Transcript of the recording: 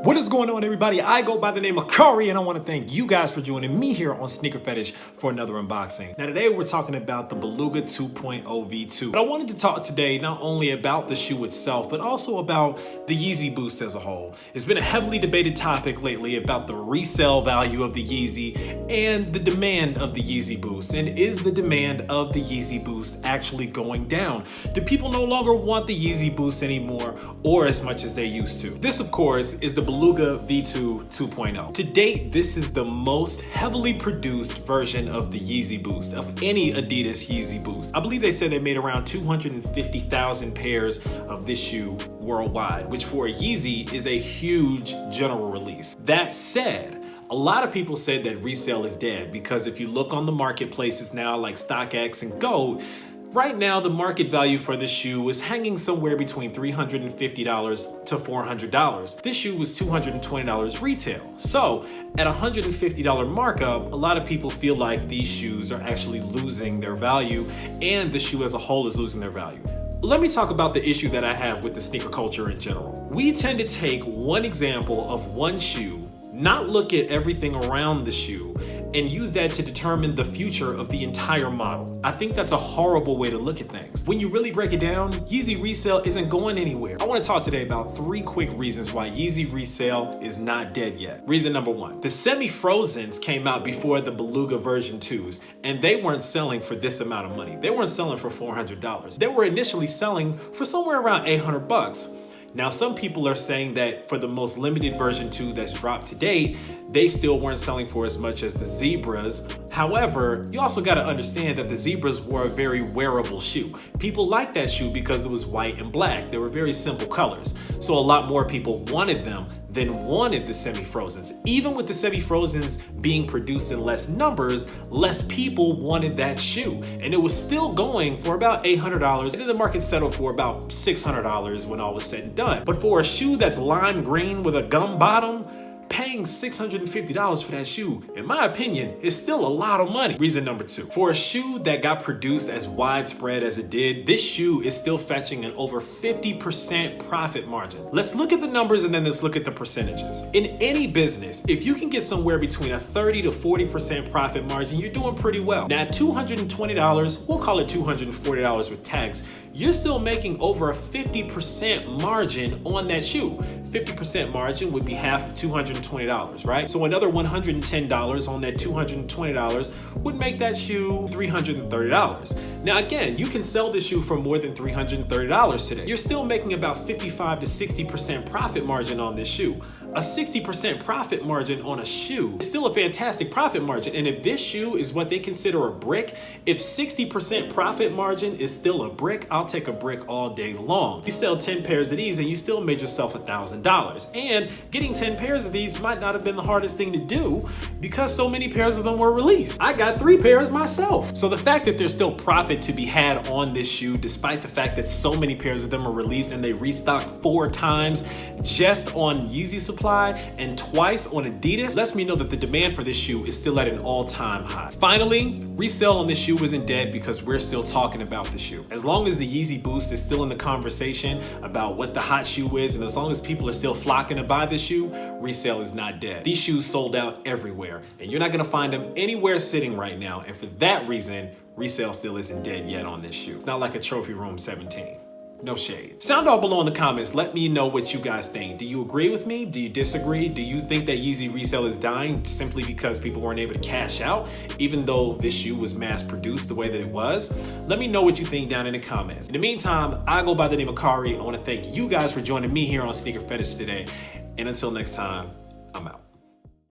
What is going on, everybody? I go by the name of Kari, and I want to thank you guys for joining me here on SneakerPhetish for another unboxing. Now, today we're talking about the Beluga 2.0 V2. But I wanted to talk today not only about the shoe itself, but also about the Yeezy Boost as a whole. It's been a heavily debated topic lately about the resale value of the Yeezy and the demand of the Yeezy Boost. And is the demand of the Yeezy Boost actually going down? Do people no longer want the Yeezy Boost anymore, or as much as they used to? This, of course, is the Beluga V2 2.0. To date, this is the most heavily produced version of the Yeezy Boost, of any Adidas Yeezy Boost. I believe they said they made around 250,000 pairs of this shoe worldwide, which for a Yeezy is a huge general release. That said, a lot of people said that resale is dead because if you look on the marketplaces now like StockX and Go, right now, the market value for this shoe is hanging somewhere between $350 to $400. This shoe was $220 retail. So at $150 markup, a lot of people feel like these shoes are actually losing their value and the shoe as a whole is losing their value. Let me talk about the issue that I have with the sneaker culture in general. We tend to take one example of one shoe, not look at everything around the shoe, and use that to determine the future of the entire model. I think that's a horrible way to look at things. When you really break it down, Yeezy Resale isn't going anywhere. I want to talk today about 3 quick reasons why Yeezy Resale is not dead yet. Reason number 1, the semi-frozens came out before the Beluga version 2s, and they weren't selling for this amount of money. They weren't selling for $400. They were initially selling for somewhere around $800. Now, some people are saying that for the most limited version 2 that's dropped to date, they still weren't selling for as much as the Zebras. However, you also got to understand that the Zebras were a very wearable shoe. People liked that shoe because it was white and black. They were very simple colors. So a lot more people wanted them than wanted the semi-frozens. Even with the semi-frozens being produced in less numbers, less people wanted that shoe. And it was still going for about $800. And then the market settled for about $600 when all was said and done. But for a shoe that's lime green with a gum bottom, paying $650 for that shoe, in my opinion, is still a lot of money. Reason number 2, for a shoe that got produced as widespread as it did, this shoe is still fetching an over 50% profit margin. Let's look at the numbers and then let's look at the percentages. In any business, if you can get somewhere between a 30 to 40% profit margin, you're doing pretty well. Now, at $220, we'll call it $240 with tax, you're still making over a 50% margin on that shoe. 50% margin would be half of $220, right? So another $110 on that $220 would make that shoe $330. Now again, you can sell this shoe for more than $330 today. You're still making about 55 to 60% profit margin on this shoe. A 60% profit margin on a shoe is still a fantastic profit margin. And if this shoe is what they consider a brick, if 60% profit margin is still a brick, I'll take a brick all day long. You sell 10 pairs of these and you still made yourself $1,000. And getting 10 pairs of these might not have been the hardest thing to do because so many pairs of them were released. I got 3 pairs myself. So the fact that there's still profit to be had on this shoe, despite the fact that so many pairs of them are released and they restocked 4 times just on Yeezy supply and twice on Adidas, lets me know that the demand for this shoe is still at an all-time high. Finally, resale on this shoe isn't dead because we're still talking about the shoe. As long as the Yeezy Boost is still in the conversation about what the hot shoe is, and as long as people are still flocking to buy this shoe, resale is not dead. These shoes sold out everywhere, and you're not gonna find them anywhere sitting right now, and for that reason, resale still isn't dead yet on this shoe. It's not like a Trophy Room 17. No shade. Sound all below in the comments. Let me know what you guys think. Do you agree with me? Do you disagree? Do you think that Yeezy Resale is dying simply because people weren't able to cash out, even though this shoe was mass produced the way that it was? Let me know what you think down in the comments. In the meantime, I go by the name of Kari. I want to thank you guys for joining me here on SneakerPhetish today. And until next time, I'm out.